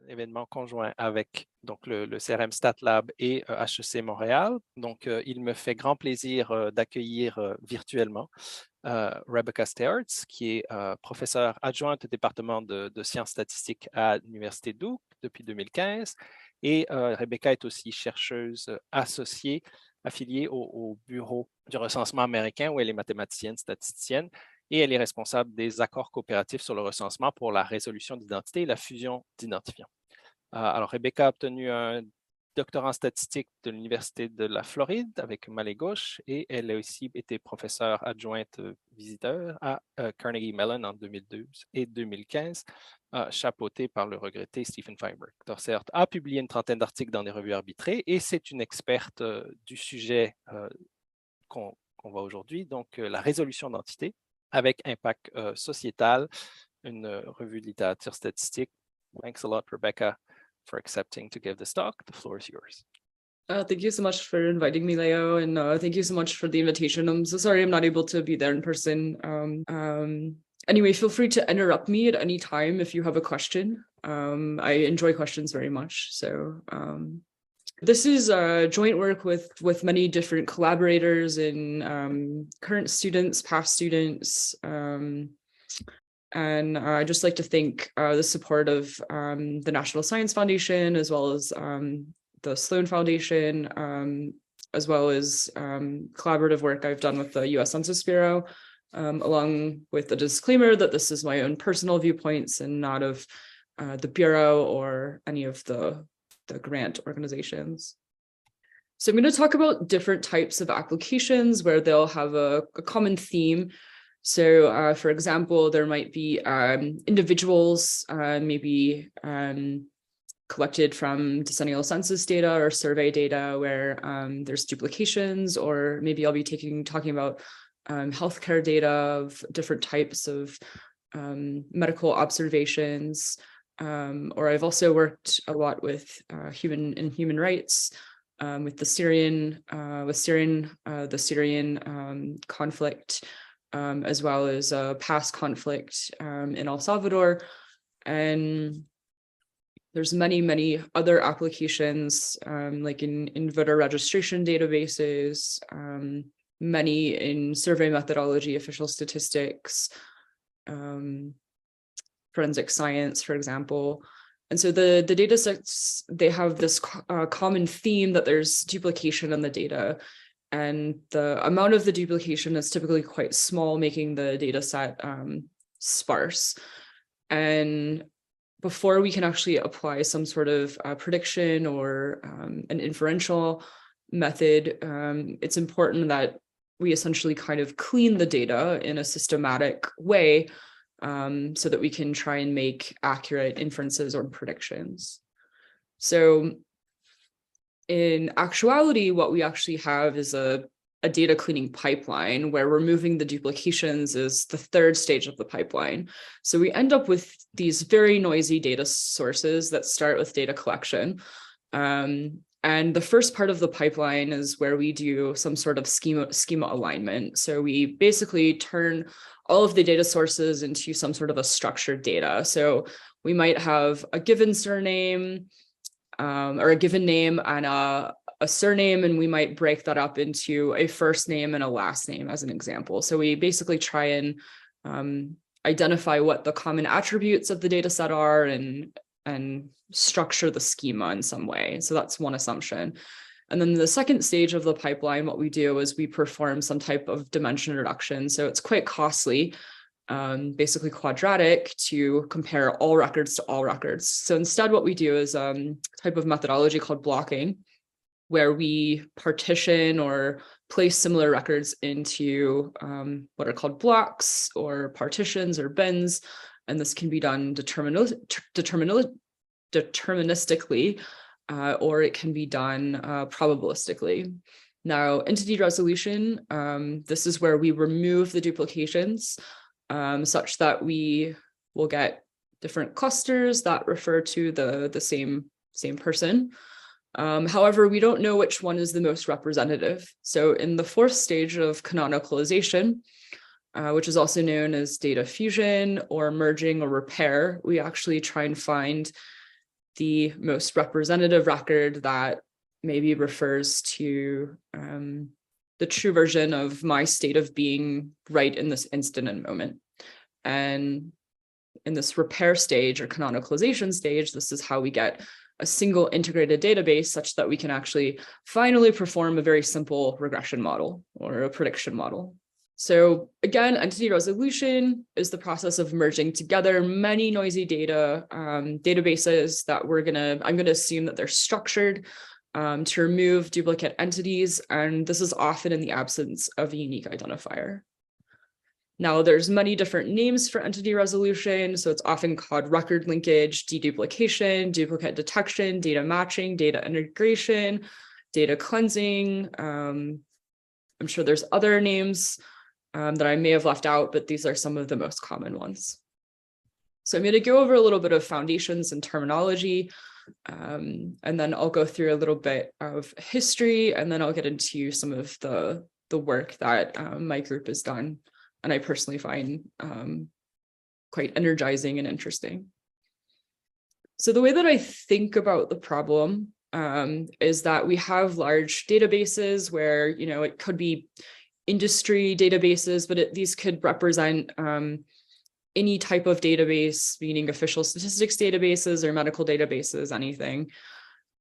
événement conjoint avec donc, le CRM StatLab et HEC Montréal. Donc, il me fait grand plaisir d'accueillir virtuellement Rebecca Steorts, qui est professeure adjointe au département de sciences statistiques à l'Université Duke depuis 2015. Et Rebecca est aussi chercheuse associée, affiliée au bureau du recensement américain, où elle est mathématicienne, statisticienne, et elle est responsable des accords coopératifs sur le recensement pour la résolution d'identité et la fusion d'identifiants. Alors, Rebecca a obtenu un doctorat en statistique de l'Université de la Floride avec Mallet Gauche et elle a aussi été professeure adjointe visiteur à Carnegie Mellon en 2012 et 2015, chapeautée par le regretté Stephen Feinberg. Steorts a publié une trentaine d'articles dans des revues arbitrées et c'est une experte du sujet qu'on voit aujourd'hui, donc la résolution d'entités avec impact sociétal, une revue de littérature statistique. Thanks a lot, Rebecca, for accepting to give this talk. The floor is yours. Thank you so much for inviting me, Leo, and thank you so much for the invitation. I'm so sorry I'm not able to be there in person. Anyway, feel free to interrupt me at any time if you have a question. I enjoy questions very much. So this is joint work with many different collaborators and current students, past students, and I'd just like to thank the support of the National Science Foundation, as well as the Sloan Foundation, as well as collaborative work I've done with the US Census Bureau, along with a disclaimer that this is my own personal viewpoints and not of the Bureau or any of the grant organizations. So I'm going to talk about different types of applications where they'll have a common theme. So, for example, there might be individuals, maybe collected from decennial census data or survey data where there's duplications, or maybe I'll be talking about healthcare data of different types of medical observations. Or I've also worked a lot with human rights, with the Syrian conflict, as well as past conflict in El Salvador. And there's many other applications, like in voter registration databases, many in survey methodology, official statistics, forensic science, for example. And so the data sets, they have this common theme that there's duplication in the data. And the amount of the duplication is typically quite small, making the data set sparse. And before we can actually apply some sort of prediction or an inferential method, it's important that we essentially kind of clean the data in a systematic way so that we can try and make accurate inferences or predictions. So in actuality, what we actually have is a data cleaning pipeline where removing the duplications is the third stage of the pipeline. So we end up with these very noisy data sources that start with data collection. And the first part of the pipeline is where we do some sort of schema alignment. So we basically turn all of the data sources into some sort of a structured data. So we might have a given surname, or a given name and a surname, and we might break that up into a first name and a last name as an example. So we basically try and identify what the common attributes of the data set are and structure the schema in some way. So that's one assumption. And then the second stage of the pipeline, what we do is we perform some type of dimension reduction. So it's quite costly, basically quadratic, to compare all records to all records. So instead, what we do is a type of methodology called blocking, where we partition or place similar records into what are called blocks or partitions or bins. And this can be done deterministically, or it can be done probabilistically. Now, entity resolution, this is where we remove the duplications such that we will get different clusters that refer to the same person. However, we don't know which one is the most representative. So in the fourth stage of canonicalization, which is also known as data fusion or merging or repair, we actually try and find the most representative record that maybe refers to the true version of my state of being right in this instant and moment. And in this repair stage or canonicalization stage, this is how we get a single integrated database such that we can actually finally perform a very simple regression model or a prediction model. So again, entity resolution is the process of merging together many noisy data databases that I'm gonna assume that they're structured to remove duplicate entities, and this is often in the absence of a unique identifier. Now, there's many different names for entity resolution, so it's often called record linkage, deduplication, duplicate detection, data matching, data integration, data cleansing. I'm sure there's other names that I may have left out, but these are some of the most common ones. So I'm going to go over a little bit of foundations and terminology, and then I'll go through a little bit of history, and then I'll get into some of the work that my group has done, and I personally find quite energizing and interesting. So the way that I think about the problem is that we have large databases where, it could be industry databases, but these could represent any type of database, meaning official statistics databases or medical databases, anything.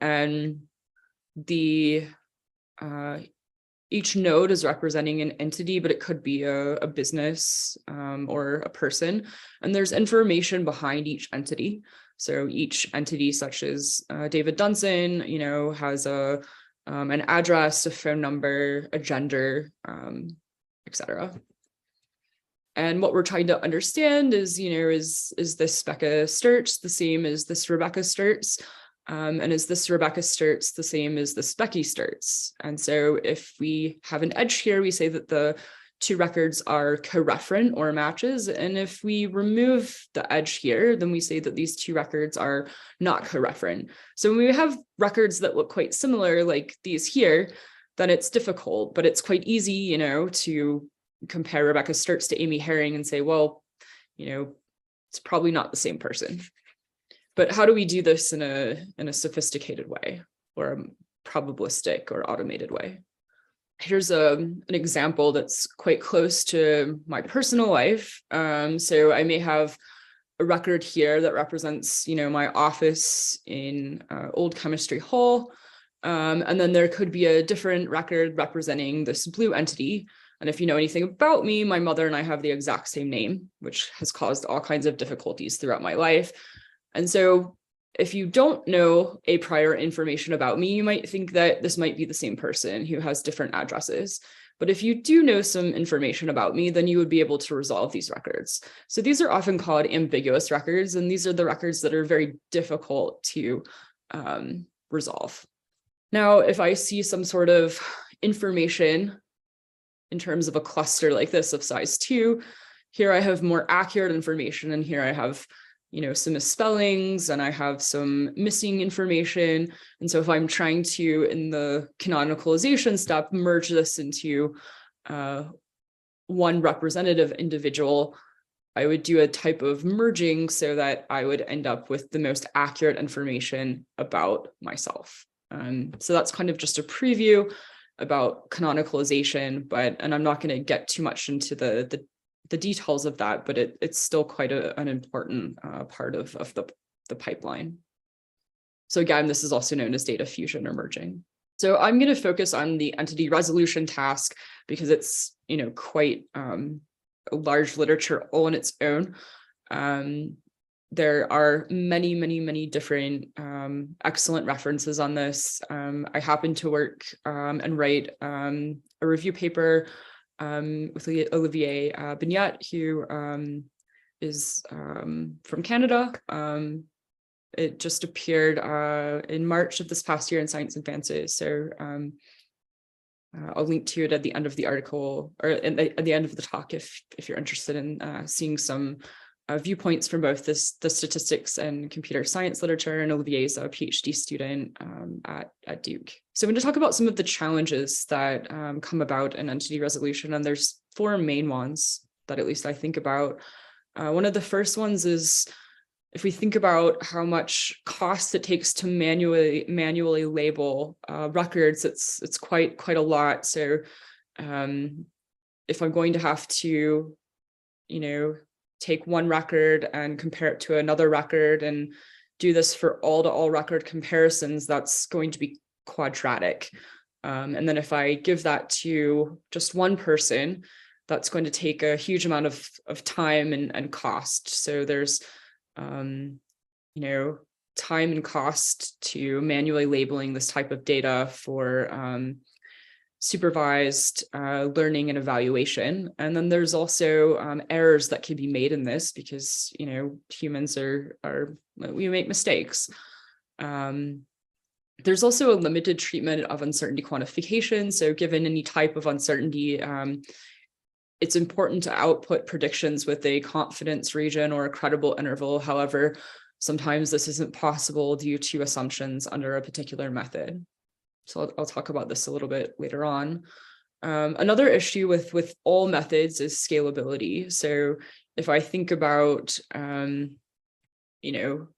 And each node is representing an entity, but it could be a business or a person. And there's information behind each entity. So each entity, such as David Dunson, has an address, a phone number, a gender, etc. And what we're trying to understand is, is this Becca Steorts the same as this Rebecca Steorts? And is this Rebecca Steorts the same as this Becky Steorts? And so if we have an edge here, we say that the two records are co-referent or matches. And if we remove the edge here, then we say that these two records are not co-referent. So when we have records that look quite similar, like these here, then it's difficult, but it's quite easy, to compare Rebecca Steorts to Amy Herring and say, well, it's probably not the same person. But how do we do this in a sophisticated way or a probabilistic or automated way? Here's an example that's quite close to my personal life. So I may have a record here that represents, my office in Old Chemistry Hall. And then there could be a different record representing this blue entity. And if you know anything about me, my mother and I have the exact same name, which has caused all kinds of difficulties throughout my life. And so if you don't know a prior information about me, you might think that this might be the same person who has different addresses. But if you do know some information about me, then you would be able to resolve these records. So these are often called ambiguous records, and these are the records that are very difficult to resolve. Now, if I see some sort of information in terms of a cluster like this of size 2, here I have more accurate information, and here I have some misspellings, and I have some missing information. And so if I'm trying to, in the canonicalization step, merge this into one representative individual, I would do a type of merging so that I would end up with the most accurate information about myself. So that's kind of just a preview about canonicalization, and I'm not going to get too much into the details of that, but it's still quite an important part of the pipeline. So again, this is also known as data fusion or merging. So I'm going to focus on the entity resolution task because it's quite a large literature all on its own. There are many different excellent references on this. I happen to work and write a review paper with Olivier Binette, who is from Canada. It just appeared in March of this past year in Science Advances. So I'll link to it at the end of the article, or at the end of the talk if you're interested in seeing some viewpoints from both the statistics and computer science literature, and Olivier's a PhD student at Duke. So I'm going to talk about some of the challenges that come about in entity resolution, and there's 4 main ones that at least I think about. One of the first ones is if we think about how much cost it takes to manually label records, it's quite a lot. So if I'm going to have to, take one record and compare it to another record and do this for all-to-all record comparisons, that's going to be quadratic. And then if I give that to just one person, that's going to take a huge amount of time and cost. So there's time and cost to manually labeling this type of data for supervised learning and evaluation. And then there's also errors that can be made in this because, humans we make mistakes. There's also a limited treatment of uncertainty quantification. So given any type of uncertainty, it's important to output predictions with a confidence region or a credible interval. However, sometimes this isn't possible due to assumptions under a particular method. So I'll talk about this a little bit later on. Another issue with all methods is scalability. So if I think about,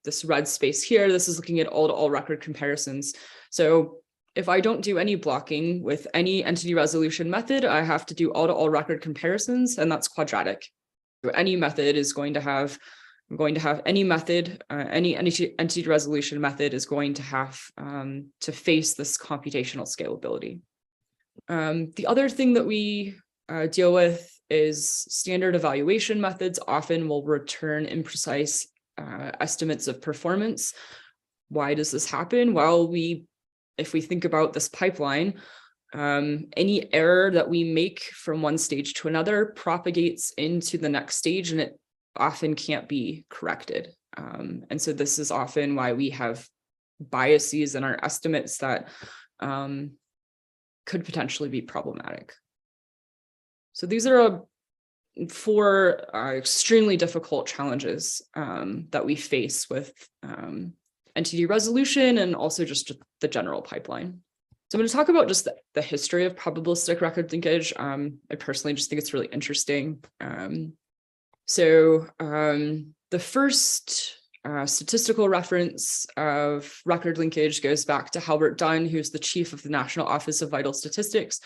this red space here, this is looking at all-to-all record comparisons. So if I don't do any blocking with any entity resolution method, I have to do all-to-all record comparisons, and that's quadratic. So any method is going to have, any method, any entity resolution method is going to have to face this computational scalability. The other thing that we deal with is standard evaluation methods often will return imprecise estimates of performance. Why does this happen? Well, if we think about this pipeline, any error that we make from one stage to another propagates into the next stage, and it often can't be corrected. And so this is often why we have biases in our estimates that could potentially be problematic. So these are four extremely difficult challenges that we face with entity resolution and also just the general pipeline. So I'm going to talk about just the history of probabilistic record linkage. I personally just think it's really interesting. So the first statistical reference of record linkage goes back to Halbert Dunn, who's the chief of the National Office of Vital Statistics.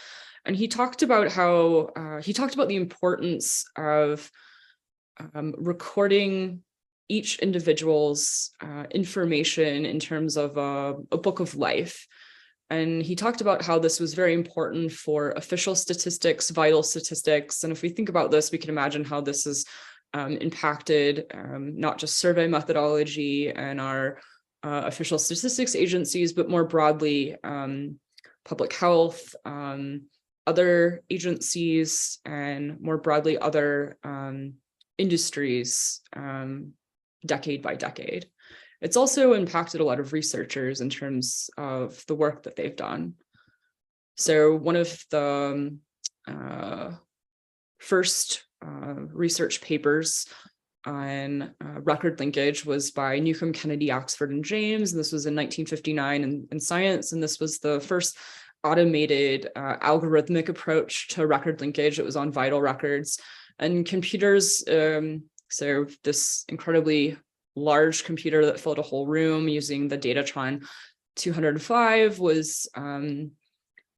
And he talked about the importance of recording each individual's information in terms of a book of life. And he talked about how this was very important for official statistics, vital statistics. And if we think about this, we can imagine how this has impacted not just survey methodology and our official statistics agencies, but more broadly, public health, other agencies, and more broadly, other industries, decade by decade. It's also impacted a lot of researchers in terms of the work that they've done. So one of the first research papers on record linkage was by Newcomb, Kennedy, Oxford, and James. And this was in 1959 in Science. And this was the first automated algorithmic approach to record linkage. It was on vital records and computers. So this incredibly large computer that filled a whole room using the Datatron 205 was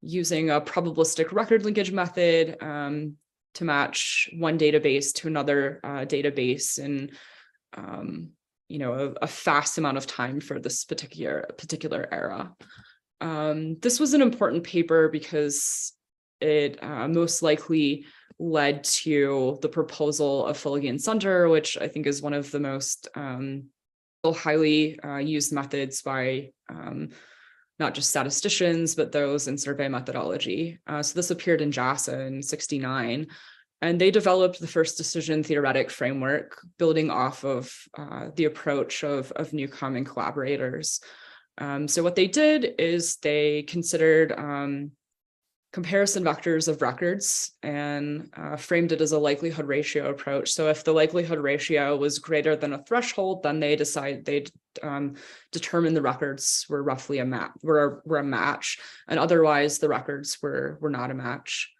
using a probabilistic record linkage method to match one database to another database in a fast amount of time for this particular era. This was an important paper because it most likely led to the proposal of Fellegi and Sunter, which I think is one of the most highly used methods by not just statisticians, but those in survey methodology. So this appeared in JASA in 1969, and they developed the first decision theoretic framework building off of the approach of Newcomb and collaborators. So what they did is they considered comparison vectors of records and framed it as a likelihood ratio approach. So if the likelihood ratio was greater than a threshold, then they determined the records were roughly a match, and otherwise the records were not a match.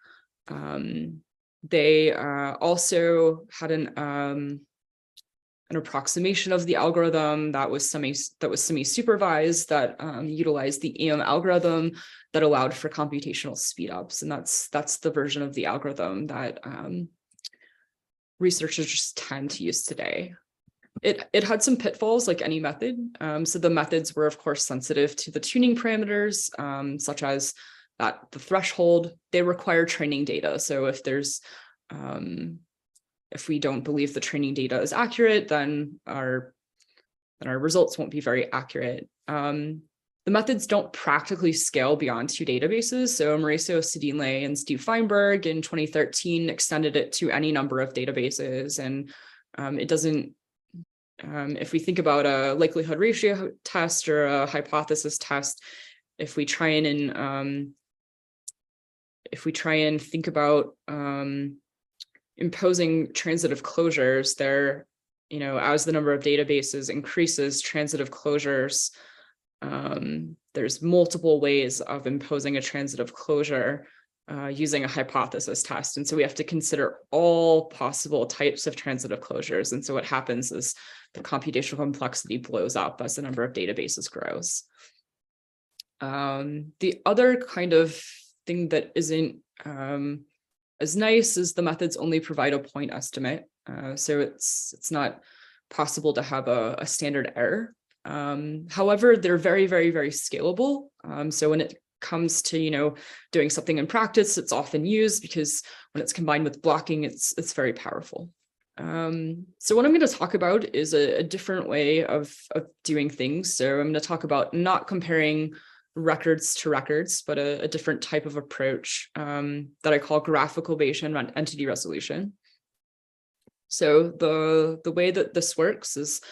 They also had an approximation of the algorithm that was semi-supervised, that utilized the EM algorithm that allowed for computational speedups. And that's the version of the algorithm that researchers tend to use today. It had some pitfalls like any method. So the methods were, of course, sensitive to the tuning parameters, such as that the threshold. They require training data. So if there's if we don't believe the training data is accurate, then our results won't be very accurate. The methods don't practically scale beyond 2 databases. So Mauricio Sedinle and Steve Feinberg in 2013 extended it to any number of databases. And it doesn't, if we think about a likelihood ratio test or a hypothesis test, if we try and think about imposing transitive closures, there, as the number of databases increases, transitive closures, there's multiple ways of imposing a transitive closure using a hypothesis test. And so we have to consider all possible types of transitive closures. And so what happens is the computational complexity blows up as the number of databases grows. The other kind of thing that isn't as nice is the methods only provide a point estimate. So it's not possible to have a standard error. However, they're very, very, very scalable. So when it comes to, doing something in practice, it's often used because when it's combined with blocking, it's very powerful. So what I'm going to talk about is a different way of doing things. So I'm going to talk about not comparing records to records, but a different type of approach that I call graphical Bayesian entity resolution. So the way that this works is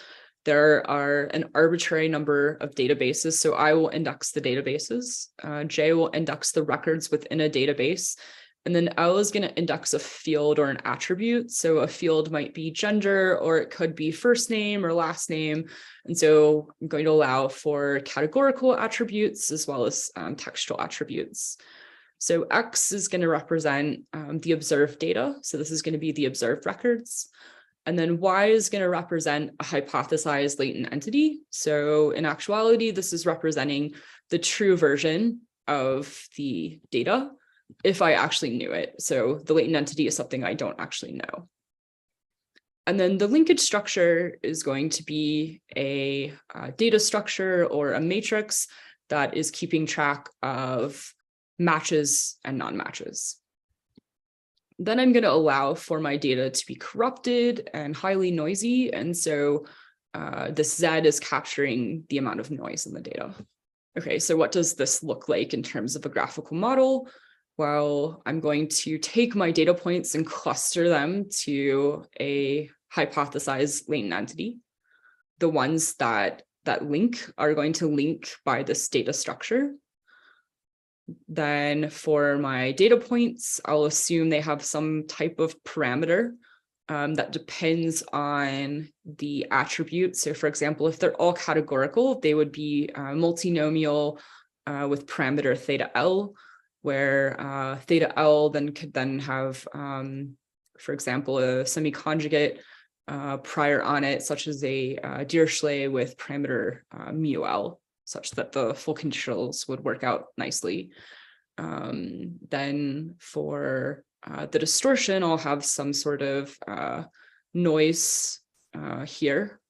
there are an arbitrary number of databases. So I will index the databases. J will index the records within a database. And then L is going to index a field or an attribute. So a field might be gender, or it could be first name or last name. And so I'm going to allow for categorical attributes as well as textual attributes. So X is going to represent the observed data. So this is going to be the observed records. And then Y is going to represent a hypothesized latent entity. So in actuality, this is representing the true version of the data if I actually knew it. So the latent entity is something I don't actually know. And then the linkage structure is going to be a data structure or a matrix that is keeping track of matches and non-matches. Then I'm going to allow for my data to be corrupted and highly noisy. And so this Z is capturing the amount of noise in the data. Okay, so what does this look like in terms of a graphical model? Well, I'm going to take my data points and cluster them to a hypothesized latent entity. The ones that link are going to link by this data structure. Then for my data points, I'll assume they have some type of parameter that depends on the attribute. So for example, if they're all categorical, they would be multinomial with parameter theta L, where theta L then could then have, for example, a semi-conjugate prior on it, such as a Dirichlet with parameter mu L, such that the full conditionals would work out nicely. Then for the distortion, I'll have some sort of noise here,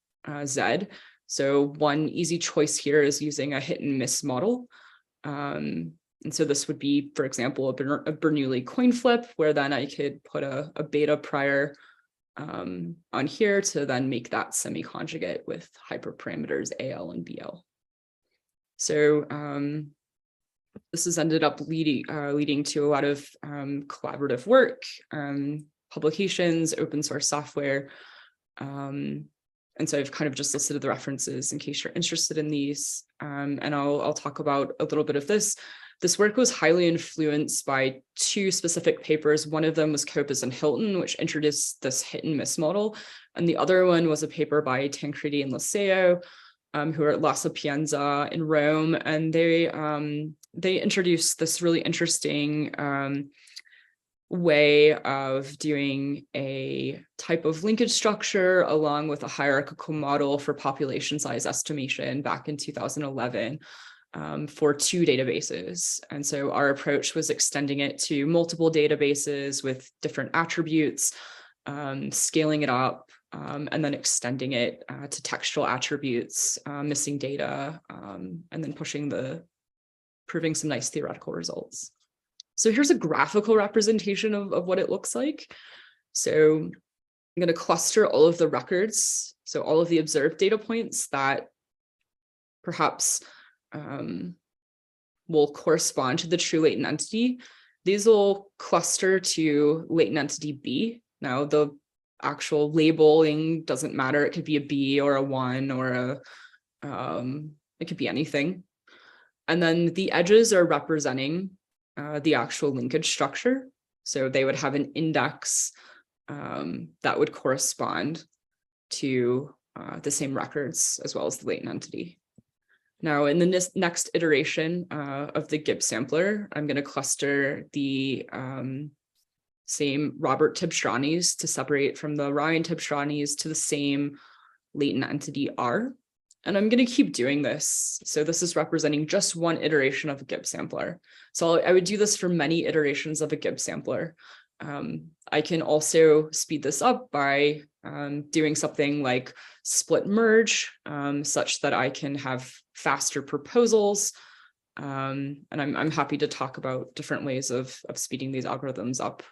Z. So one easy choice here is using a hit and miss model. And so this would be, for example, a Bernoulli coin flip, where then I could put a beta prior on here to then make that semi-conjugate with hyperparameters AL and BL. So this has ended up leading to a lot of collaborative work, publications, open source software. And so I've kind of just listed the references in case you're interested in these. And I'll talk about a little bit of this. This work was highly influenced by 2 specific papers. One of them was Copus and Hilton, which introduced this hit and miss model. And the other one was a paper by Tancredi and Liceo, who are at La Sapienza in Rome. And they introduced this really interesting way of doing a type of linkage structure along with a hierarchical model for population size estimation back in 2011 for 2 databases. And so our approach was extending it to multiple databases with different attributes, scaling it up, and then extending it to textual attributes, missing data, and then proving some nice theoretical results. So here's a graphical representation of what it looks like. So I'm going to cluster all of the records, so all of the observed data points that perhaps will correspond to the true latent entity. These will cluster to latent entity B. Now, the actual labeling doesn't matter. It could be a B or a 1 or it could be anything. And then the edges are representing the actual linkage structure. So they would have an index that would correspond to the same records as well as the latent entity. Now, in the next iteration of the Gibbs sampler, I'm going to cluster the same Robert Tibshranis to separate from the Ryan Tibshranis to the same latent entity R. And I'm going to keep doing this. So this is representing just one iteration of a Gibbs sampler. So I would do this for many iterations of a Gibbs sampler. I can also speed this up by doing something like split merge, such that I can have faster proposals. And I'm happy to talk about different ways of speeding these algorithms up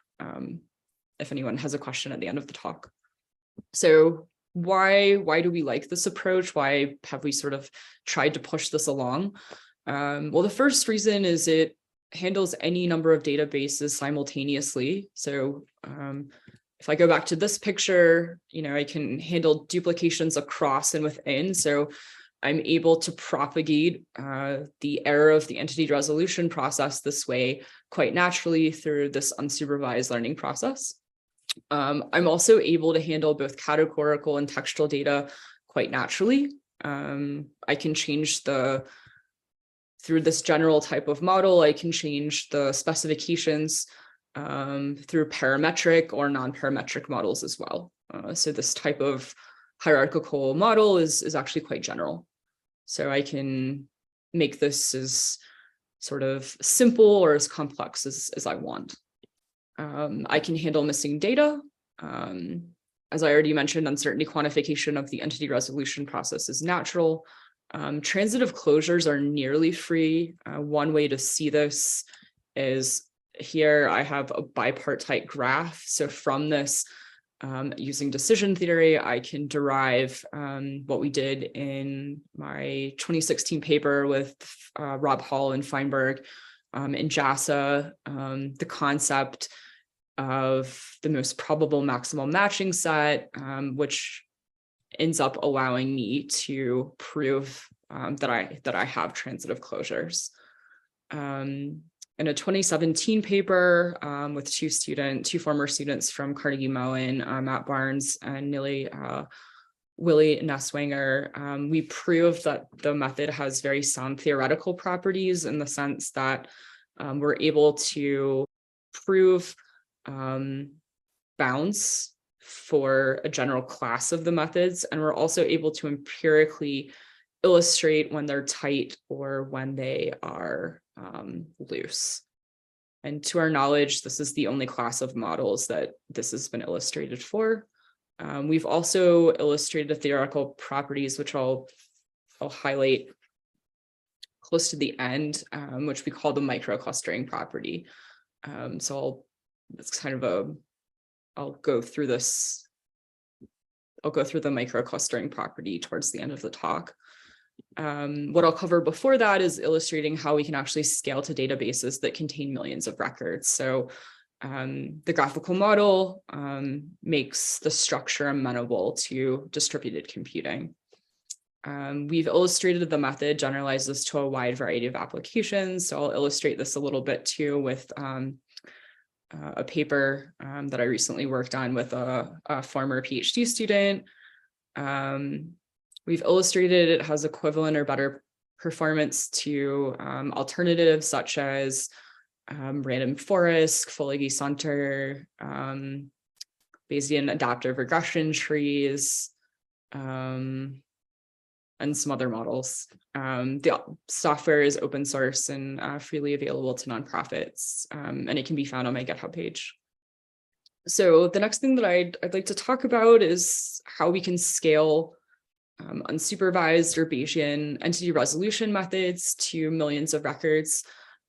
if anyone has a question at the end of the talk. So why do we like this approach? Why have we sort of tried to push this along? Well, the first reason is it handles any number of databases simultaneously. So if I go back to this picture, I can handle duplications across and within. So I'm able to propagate the error of the entity resolution process this way quite naturally through this unsupervised learning process. I'm also able to handle both categorical and textual data quite naturally. I can change through this general type of model, I can change the specifications through parametric or non-parametric models as well. So this type of hierarchical model is actually quite general. So I can make this as sort of simple or as complex as I want. I can handle missing data. As I already mentioned, uncertainty quantification of the entity resolution process is natural. Transitive closures are nearly free. One way to see this is here I have a bipartite graph. So from this, using decision theory, I can derive what we did in my 2016 paper with Rob Hall and Feinberg in JASA, the concept of the most probable maximal matching set, which ends up allowing me to prove that I have transitive closures. In a 2017 paper with two former students from Carnegie Mellon, Matt Barnes and Willie Nusswanger, we proved that the method has very sound theoretical properties in the sense that we're able to prove bounds for a general class of the methods, and we're also able to empirically illustrate when they're tight or when they are loose. And to our knowledge, this is the only class of models that this has been illustrated for. We've also illustrated the theoretical properties, which I'll highlight close to the end, which we call the microclustering property. I'll go through this. I'll go through the microclustering property towards the end of the talk. What I'll cover before that is illustrating how we can actually scale to databases that contain millions of records. So the graphical model makes the structure amenable to distributed computing. We've illustrated the method generalizes to a wide variety of applications. So I'll illustrate this a little bit too with a paper that I recently worked on with a former PhD student. We've illustrated it has equivalent or better performance to alternatives such as random forest, Fellegi, Sunter, Bayesian adaptive regression trees, and some other models. The software is open source and freely available to nonprofits, and it can be found on my GitHub page. So the next thing that I'd like to talk about is how we can scale unsupervised or Bayesian entity resolution methods to millions of records,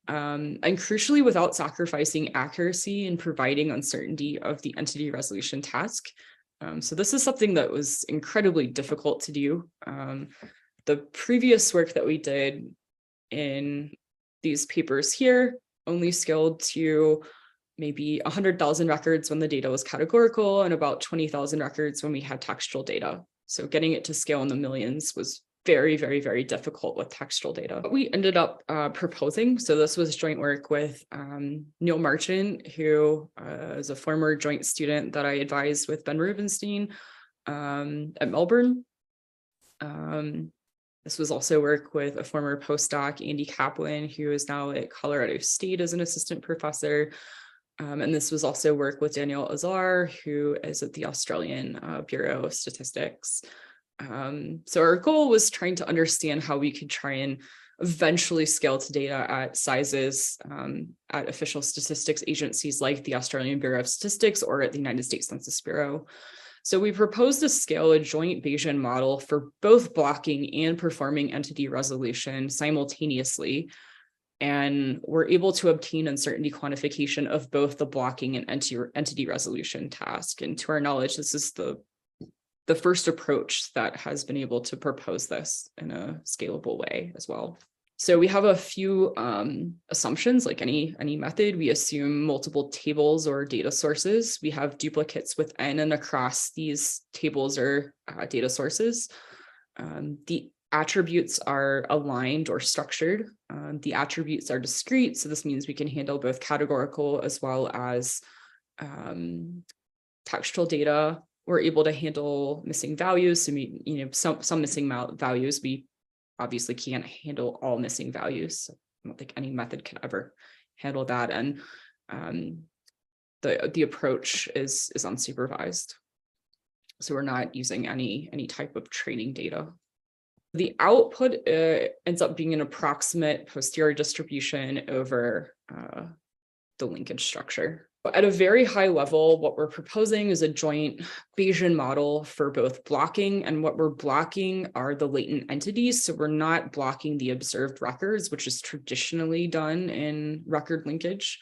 and crucially without sacrificing accuracy and providing uncertainty of the entity resolution task. So this is something that was incredibly difficult to do. The previous work that we did in these papers here only scaled to maybe 100,000 records when the data was categorical and about 20,000 records when we had textual data. So getting it to scale in the millions was very, very, very difficult with textual data. What we ended up proposing, so this was joint work with Neil Marchant, who is a former joint student that I advised with Ben Rubenstein at Melbourne. This was also work with a former postdoc, Andy Kaplan, who is now at Colorado State as an assistant professor. And this was also work with Daniel Azar, who is at the Australian Bureau of Statistics. So our goal was trying to understand how we could try and eventually scale to data at sizes at official statistics agencies like the Australian Bureau of Statistics or at the United States Census Bureau. So we proposed to scale a joint Bayesian model for both blocking and performing entity resolution simultaneously. And we're able to obtain uncertainty quantification of both the blocking and entity resolution task. And to our knowledge, this is the first approach that has been able to propose this in a scalable way as well. So we have a few assumptions, like any method. We assume multiple tables or data sources. We have duplicates within and across these tables or data sources. The attributes are aligned or structured. The attributes are discrete, so this means we can handle both categorical as well as textual data. We're able to handle missing values. So some missing values, we obviously can't handle all missing values. I don't think any method can ever handle that. And the approach is unsupervised. So we're not using any type of training data. The output ends up being an approximate posterior distribution over the linkage structure. At a very high level, what we're proposing is a joint Bayesian model for both blocking, and what we're blocking are the latent entities. So we're not blocking the observed records, which is traditionally done in record linkage.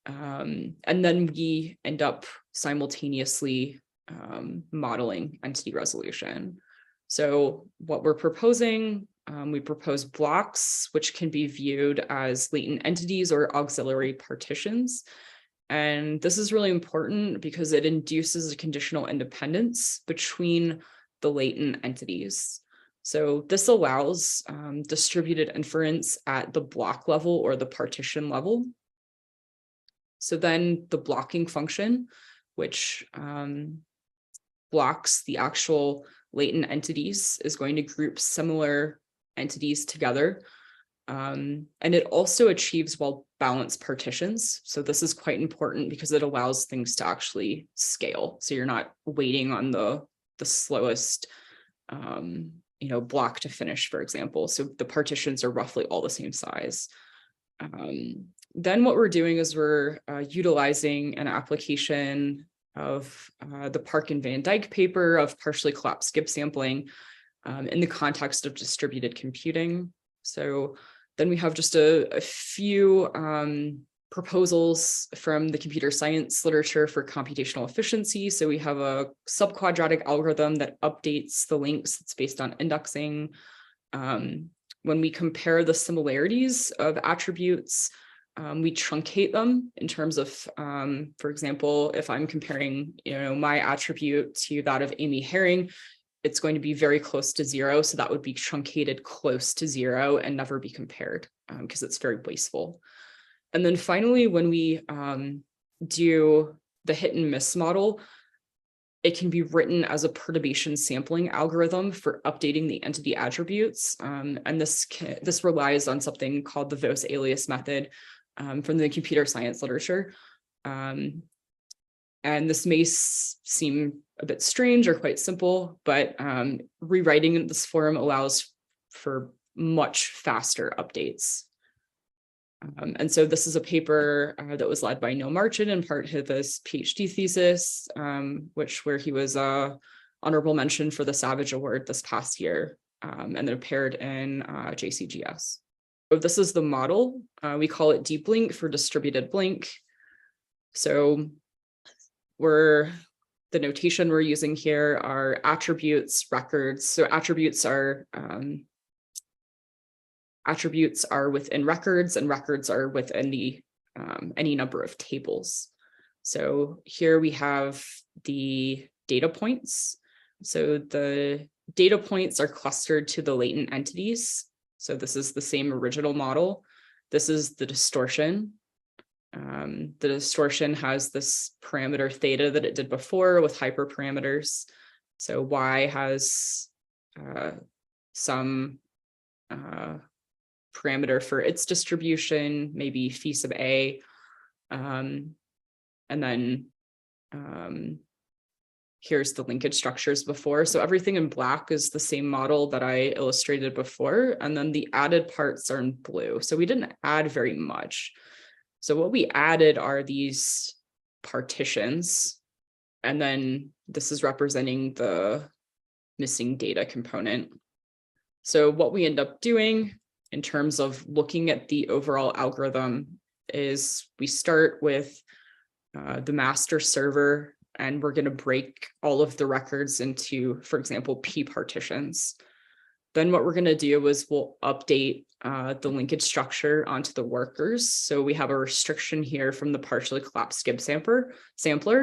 And then we end up simultaneously modeling entity resolution. So what we're proposing, we propose blocks, which can be viewed as latent entities or auxiliary partitions. And this is really important because it induces a conditional independence between the latent entities. So this allows distributed inference at the block level or the partition level. So then the blocking function, which blocks the actual latent entities, is going to group similar entities together. And it also achieves well-balanced partitions. So this is quite important because it allows things to actually scale. So you're not waiting on the slowest block to finish, for example. So the partitions are roughly all the same size. Then what we're doing is we're utilizing an application of the Park and Van Dyke paper of partially collapsed skip sampling in the context of distributed computing. So then we have just a few proposals from the computer science literature for computational efficiency. So we have a subquadratic algorithm that updates the links. It's based on indexing. When we compare the similarities of attributes, we truncate them in terms of, for example, if I'm comparing, my attribute to that of Amy Herring, it's going to be very close to 0. So that would be truncated close to 0 and never be compared because it's very wasteful. And then finally, when we do the hit and miss model, it can be written as a perturbation sampling algorithm for updating the entity attributes. And this relies on something called the Vos alias method, from the computer science literature. And this may seem a bit strange or quite simple, but rewriting in this form allows for much faster updates. And so this is a paper that was led by Neil Marchand in part of his PhD thesis, where he was honorable mention for the Savage Award this past year, and then appeared in JCGS. So this is the model. We call it deep link for distributed blink. So the notation we're using here are attributes, records. So attributes are within records, and records are within the any number of tables. So here we have the data points. So the data points are clustered to the latent entities. So this is the same original model. This is the distortion. The distortion has this parameter theta that it did before with hyperparameters. So y has some parameter for its distribution, maybe phi sub a, and then here's the linkage structures before. So everything in black is the same model that I illustrated before, and then the added parts are in blue. So we didn't add very much. So what we added are these partitions, and then this is representing the missing data component. So what we end up doing in terms of looking at the overall algorithm is we start with the master server, and we're going to break all of the records into, for example, P partitions. Then what we're going to do is we'll update the linkage structure onto the workers. So we have a restriction here from the partially collapsed skip sampler.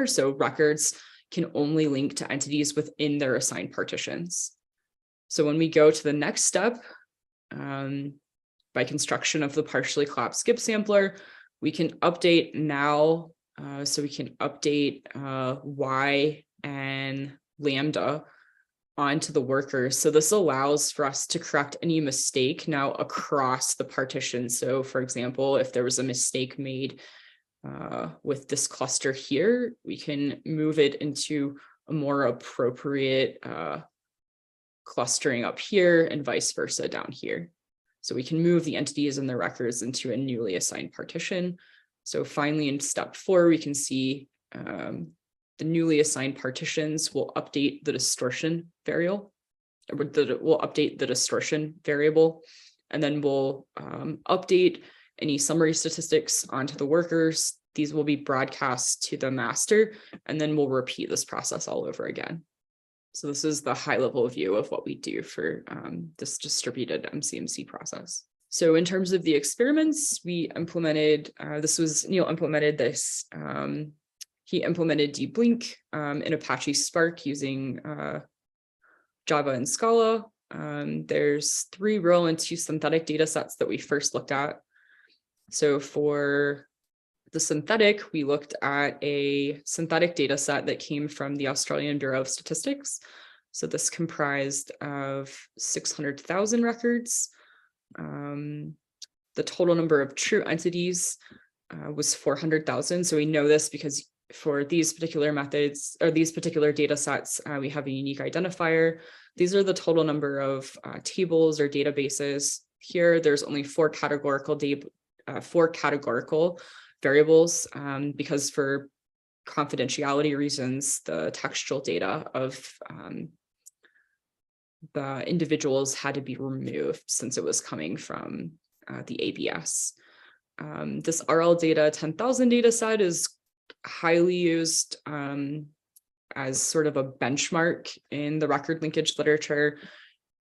So records can only link to entities within their assigned partitions. So when we go to the next step, by construction of the partially collapsed skip sampler, we can update now. So we can update y and lambda onto the workers. So this allows for us to correct any mistake now across the partition. So for example, if there was a mistake made with this cluster here, we can move it into a more appropriate clustering up here and vice versa down here. So we can move the entities and the records into a newly assigned partition. So finally, in step 4, we can see the newly assigned partitions will update the distortion variable, we'll update the distortion variable, and then we'll update any summary statistics onto the workers. These will be broadcast to the master, and then we'll repeat this process all over again. So this is the high-level view of what we do for this distributed MCMC process. So in terms of the experiments, we implemented, Neil implemented this. He implemented deep link in Apache Spark using Java and Scala. There's 3 real and 2 synthetic data sets that we first looked at. So for the synthetic, we looked at a synthetic data set that came from the Australian Bureau of Statistics. So this comprised of 600,000 records. The total number of true entities was 400,000. So we know this because for these particular methods or these particular data sets, we have a unique identifier. These are the total number of tables or databases. Here, there's only 4 categorical variables because for confidentiality reasons, the textual data of the individuals had to be removed since it was coming from the ABS. This RL data 10,000 data set is highly used as sort of a benchmark in the record linkage literature.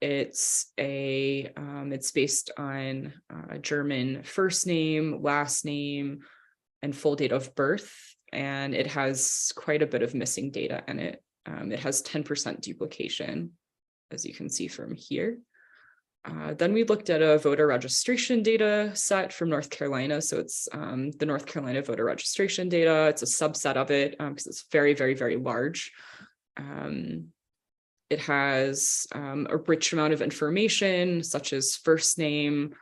It's based on a German first name, last name, and full date of birth, and it has quite a bit of missing data in it. It has 10% duplication, as you can see from here. Then we looked at a voter registration data set from North Carolina. So it's the North Carolina voter registration data. It's a subset of it because it's very, very, very large. It has a rich amount of information, such as first name,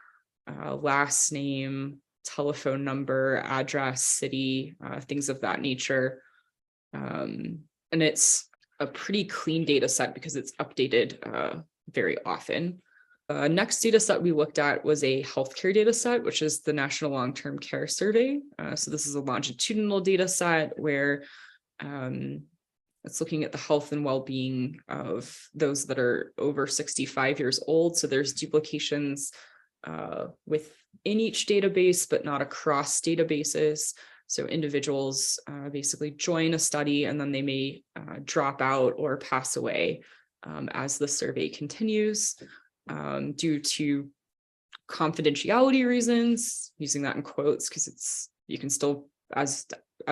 last name, telephone number, address, city, things of that nature. And it's a pretty clean data set because it's updated very often. Next data set we looked at was a healthcare data set, which is the National Long-Term Care Survey. So this is a longitudinal data set where it's looking at the health and well-being of those that are over 65 years old. So there's duplications within each database, but not across databases. So individuals basically join a study and then they may drop out or pass away as the survey continues due to confidentiality reasons, using that in quotes because it's, you can still, as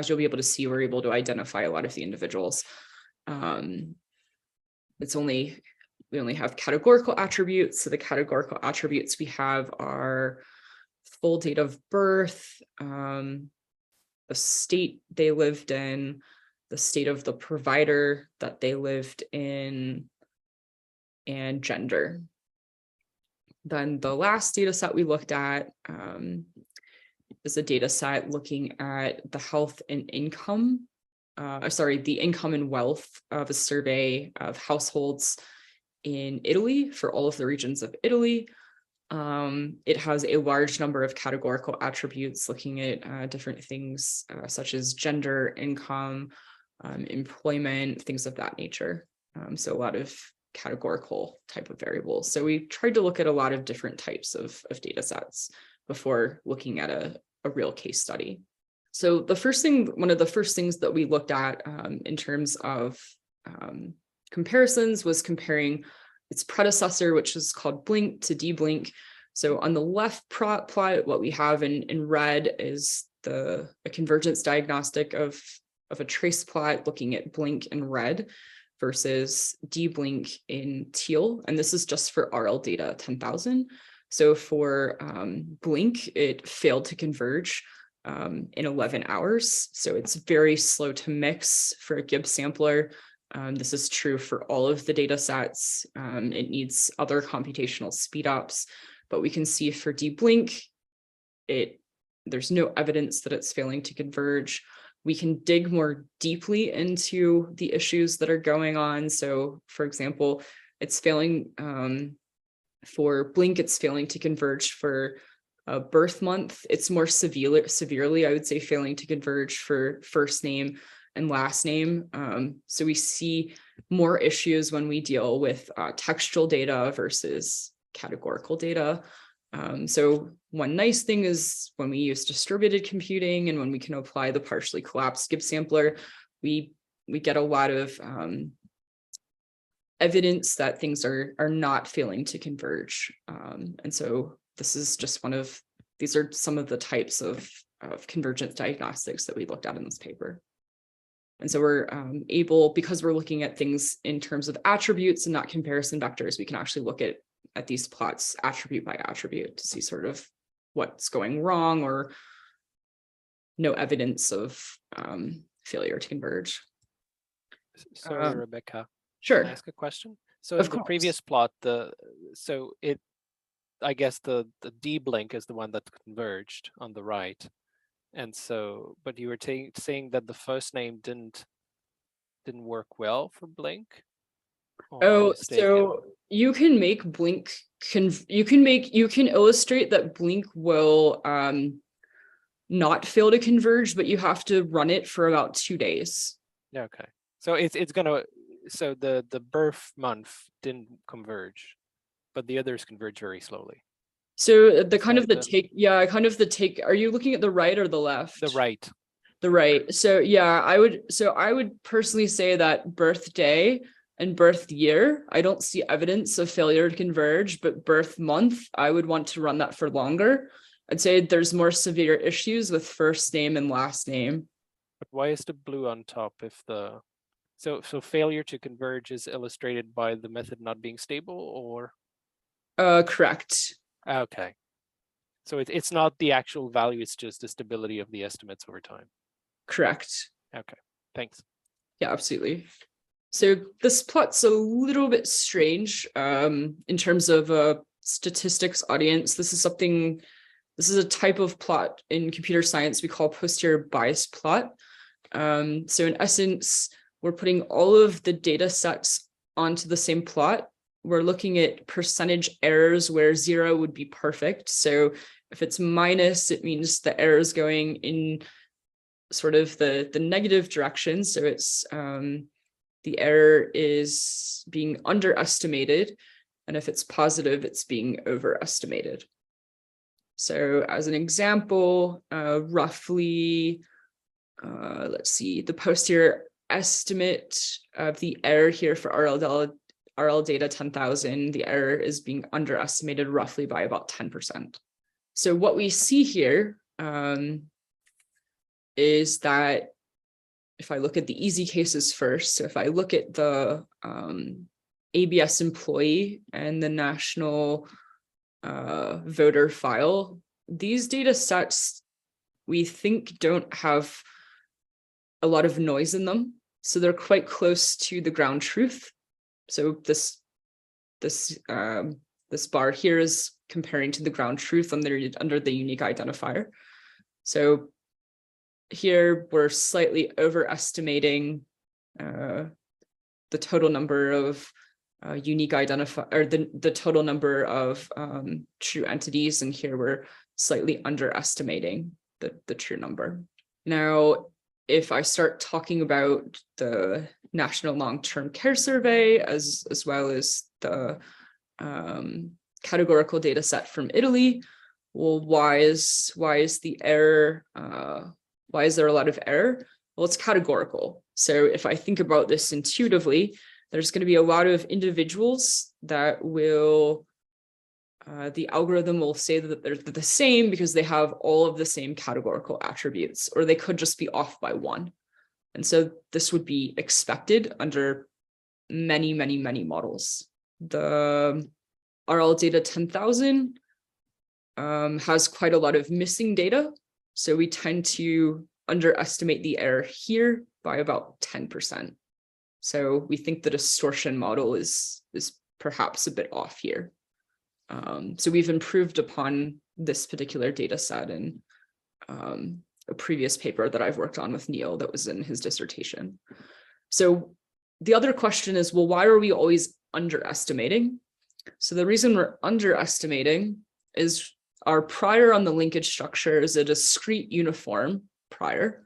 you'll be able to see, we're able to identify a lot of the individuals. We only have categorical attributes. So the categorical attributes we have are full date of birth, the state they lived in, the state of the provider that they lived in, and gender. Then the last data set we looked at is a data set looking at the health and income, the income and wealth of a survey of households in Italy for all of the regions of Italy. It has a large number of categorical attributes looking at different things such as gender, income, employment, things of that nature. So a lot of categorical type of variables. So we tried to look at a lot of different types of data sets before looking at a real case study. So one of the first things that we looked at in terms of comparisons was comparing its predecessor, which is called blink, to de-blink. So on the left plot, what we have in red is a convergence diagnostic of a trace plot looking at blink in red versus de-blink in teal. And this is just for RL data 10,000. So for blink, it failed to converge in 11 hours. So it's very slow to mix for a Gibbs sampler. This is true for all of the data sets. It needs other computational speedups, but we can see for de-blink, there's no evidence that it's failing to converge. We can dig more deeply into the issues that are going on. So for example, it's failing for blink, it's failing to converge for a birth month. It's more severely, I would say, failing to converge for first name and last name. So we see more issues when we deal with textual data versus categorical data. So one nice thing is when we use distributed computing and when we can apply the partially collapsed Gibbs sampler, we get a lot of evidence that things are not failing to converge. And so this is just these are some of the types of convergence diagnostics that we looked at in this paper. And so we're able, because we're looking at things in terms of attributes and not comparison vectors, we can actually look at these plots attribute by attribute to see sort of what's going wrong or no evidence of failure to converge. Sorry, Rebecca. Sure. Can I ask a question? So in the previous plot, I guess the de-blink is the one that converged on the right. And so, but you were saying that the first name didn't work well for blink? Oh, so you can make blink, you can illustrate that blink will not fail to converge, but you have to run it for about 2 days. Okay. So it's gonna, so the birth month didn't converge, but the others converge very slowly. So are you looking at the right or the left? The right. The right. So yeah, I would personally say that birthday and birth year, I don't see evidence of failure to converge, but birth month, I would want to run that for longer. I'd say there's more severe issues with first name and last name. But why is the blue on top if so failure to converge is illustrated by the method not being stable, or? Correct. Okay. So it's not the actual value, it's just the stability of the estimates over time. Correct. Okay, thanks. Yeah, absolutely. So this plot's a little bit strange in terms of a statistics audience. This is something This is a type of plot in computer science we call posterior bias plot. So in essence, we're putting all of the data sets onto the same plot. We're looking at percentage errors where 0 would be perfect. So if it's minus, it means the error is going in sort of the negative direction. So it's the error is being underestimated. And if it's positive, it's being overestimated. So as an example, roughly, let's see, the posterior estimate of the error here for RL data 10,000, the error is being underestimated roughly by about 10%. So what we see here is that if I look at the easy cases first, so if I look at the ABS employee and the national voter file, these data sets we think don't have a lot of noise in them. So they're quite close to the ground truth. So this bar here is comparing to the ground truth under the unique identifier. So here we're slightly overestimating the total number of unique identifier, or the total number of true entities, and here we're slightly underestimating the true number. Now, if I start talking about the National Long-Term Care Survey as well as the categorical data set from Italy, well, why is the error? Why is there a lot of error? Well, it's categorical. So if I think about this intuitively, there's going to be a lot of individuals that will, the algorithm will say that they're the same because they have all of the same categorical attributes, or they could just be off by one. And so this would be expected under many, many, many models. The RL data 10,000 has quite a lot of missing data. So we tend to underestimate the error here by about 10%. So we think the distortion model is perhaps a bit off here. So we've improved upon this particular data set in a previous paper that I've worked on with Neil that was in his dissertation. So the other question is, well, why are we always underestimating? So the reason we're underestimating is our prior on the linkage structure is a discrete uniform prior.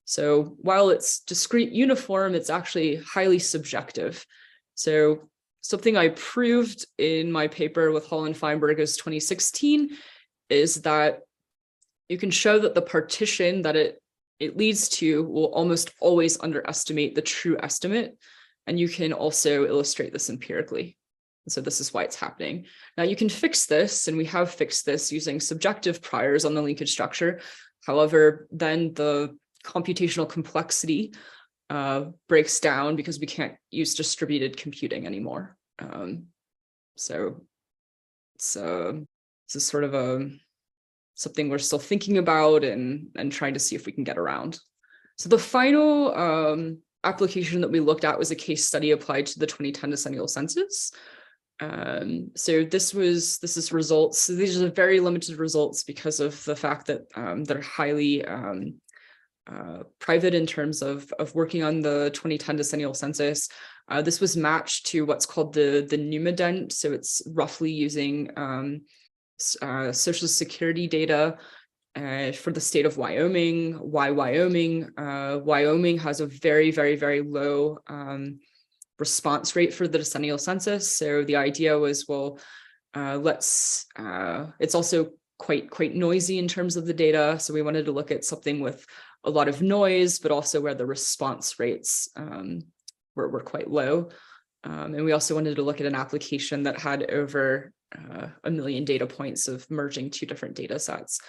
So while it's discrete uniform, it's actually highly subjective. So something I proved in my paper with Hall and Feinberg as 2016 is that you can show that the partition that it leads to will almost always underestimate the true estimate. And you can also illustrate this empirically. So this is why it's happening. Now you can fix this, and we have fixed this using subjective priors on the linkage structure. However, then the computational complexity breaks down because we can't use distributed computing anymore. So this is sort of something we're still thinking about and trying to see if we can get around. So the final application that we looked at was a case study applied to the 2010 Decennial Census. So this is results. So these are very limited results because of the fact that they're highly private in terms of working on the 2010 Decennial Census. This was matched to what's called the numident. So it's roughly using Social Security data for the state of Wyoming. Why Wyoming? Wyoming has a very, very, very low response rate for the decennial census. So the idea was, well, it's also quite noisy in terms of the data. So we wanted to look at something with a lot of noise, but also where the response rates were quite low. And we also wanted to look at an application that had over 1 million data points of merging two different data sets.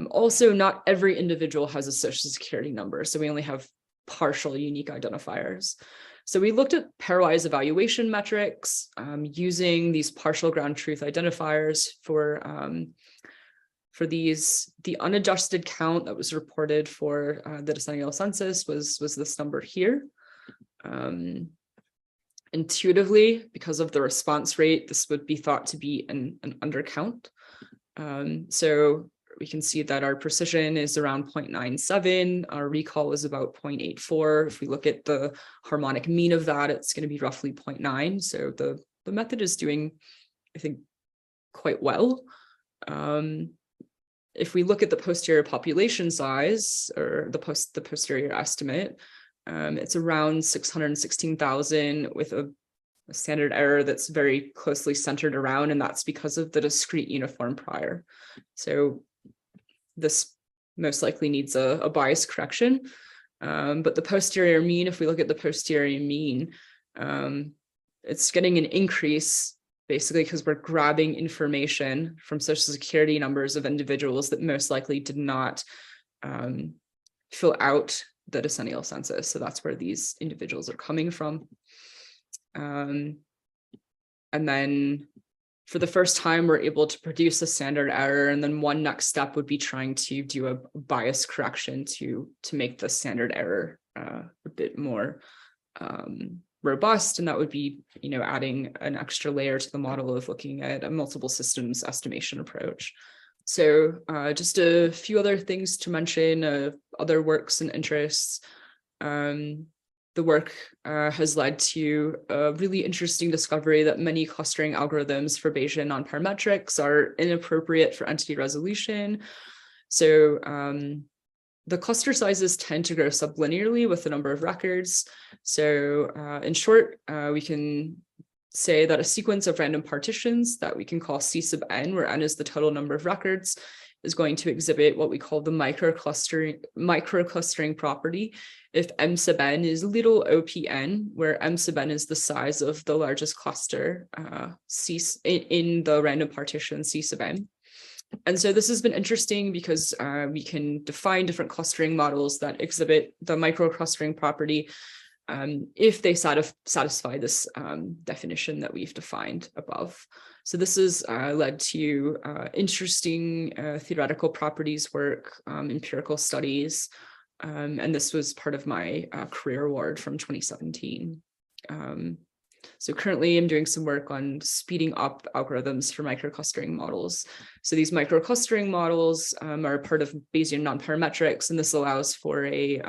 Also, not every individual has a social security number, so we only have partial unique identifiers. So we looked at pairwise evaluation metrics using these partial ground truth identifiers for these. The unadjusted count that was reported for the decennial census was this number here. Intuitively, because of the response rate, this would be thought to be an undercount. So we can see that our precision is around 0.97. Our recall is about 0.84. If we look at the harmonic mean of that, it's going to be roughly 0.9. So the method is doing, I think, quite well. If we look at the posterior population size, or the posterior estimate, it's around 616,000 with a standard error that's very closely centered around, and that's because of the discrete uniform prior. So this most likely needs a bias correction. But the posterior mean, if we look at the posterior mean, it's getting an increase basically because we're grabbing information from Social Security numbers of individuals that most likely did not fill out the decennial census. So that's where these individuals are coming from. And then for the first time, we're able to produce a standard error. And then one next step would be trying to do a bias correction to make the standard error a bit more robust. And that would be, adding an extra layer to the model of looking at a multiple systems estimation approach. So just a few other things to mention, other works and interests. The work has led to a really interesting discovery that many clustering algorithms for Bayesian nonparametrics are inappropriate for entity resolution. So the cluster sizes tend to grow sublinearly with the number of records. So in short, we can say that a sequence of random partitions that we can call C sub n, where n is the total number of records, is going to exhibit what we call the microclustering property if m sub n is little OPN, where m sub n is the size of the largest cluster in the random partition C sub n. And so this has been interesting because we can define different clustering models that exhibit the microclustering property if they satisfy this definition that we've defined above. So this has led to interesting theoretical properties work, empirical studies, and this was part of my career award from 2017. So currently I'm doing some work on speeding up algorithms for microclustering models. So these microclustering models are part of Bayesian nonparametrics, and this allows for a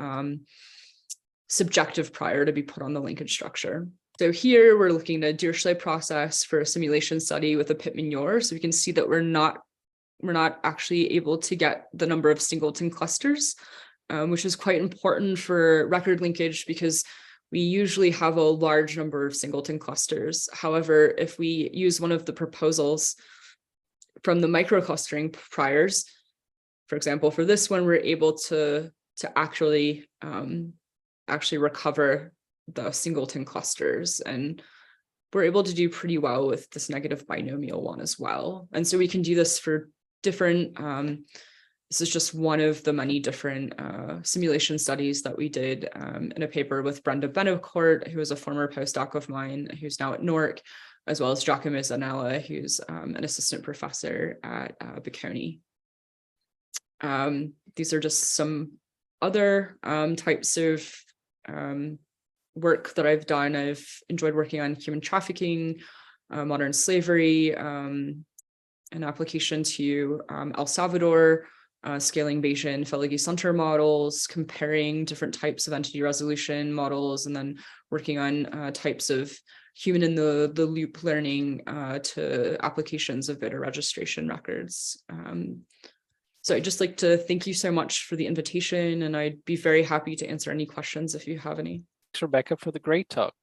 subjective prior to be put on the linkage structure. So here we're looking at a Dirichlet process for a simulation study with a Pitt-Mignor. So we can see that we're not actually able to get the number of singleton clusters, which is quite important for record linkage because we usually have a large number of singleton clusters. However, if we use one of the proposals from the microclustering priors, for example, for this one, we're able to actually recover the singleton clusters, and we're able to do pretty well with this negative binomial one as well. And so we can do this for different, this is just one of the many different simulation studies that we did in a paper with Brenda Benecourt, who is a former postdoc of mine, who's now at NORC, as well as Giacomo Zanella, who's an assistant professor at Bocconi. These are just some other types of work that I've done. I've enjoyed working on human trafficking, modern slavery, an application to El Salvador, scaling Bayesian Fellegi Sunter models, comparing different types of entity resolution models, and then working on types of human in the loop learning to applications of voter registration records. So I'd just like to thank you so much for the invitation, and I'd be very happy to answer any questions if you have any. Thanks, Rebecca, for the great talk.